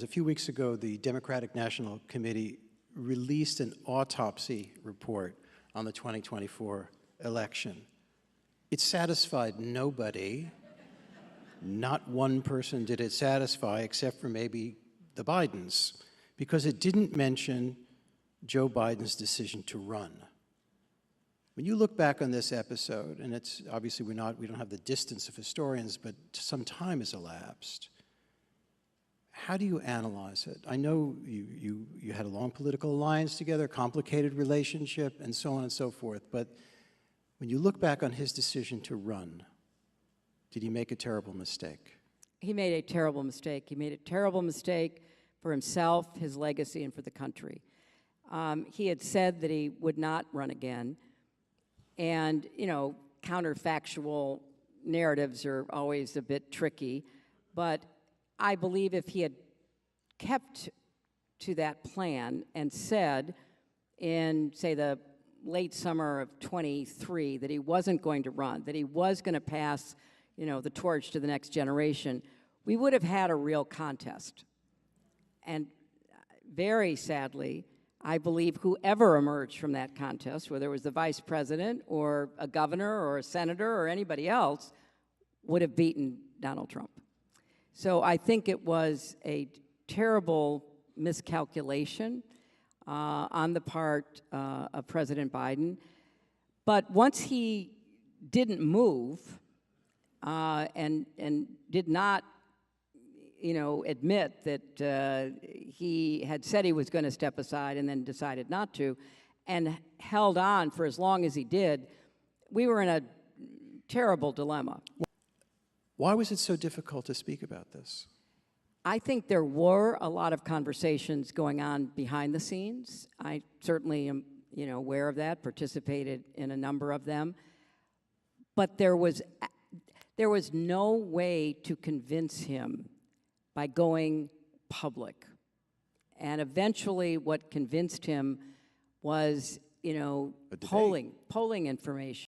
A few weeks ago, the Democratic National Committee released an autopsy report on the 2024 election. It satisfied nobody. Not one person did it satisfy, except for maybe the Bidens, because it didn't mention Joe Biden's decision to run. When you look back on this episode, and it's obviously we don't have the distance of historians, but some time has elapsed. How do you analyze it? I know you had a long political alliance together, complicated relationship, and so on and so forth, but when you look back on his decision to run, did he make a terrible mistake? He made a terrible mistake. He made a terrible mistake for himself, his legacy, and for the country. He had said that he would not run again, and, you know, counterfactual narratives are always a bit tricky, but I believe if he had kept to that plan and said in, say, the late summer of 23 that he wasn't going to run, that he was going to pass, you know, the torch to the next generation, we would have had a real contest. And very sadly, I believe whoever emerged from that contest, whether it was the vice president or a governor or a senator or anybody else, would have beaten Donald Trump. So I think it was a terrible miscalculation on the part of President Biden. But once he didn't move and did not, you know, admit that he had said he was going to step aside and then decided not to, and held on for as long as he did, we were in a terrible dilemma. Why was it so difficult to speak about this? I think there were a lot of conversations going on behind the scenes. I certainly am, you know, aware of that, participated in a number of them. But there was no way to convince him by going public. And eventually what convinced him was, you know, polling information.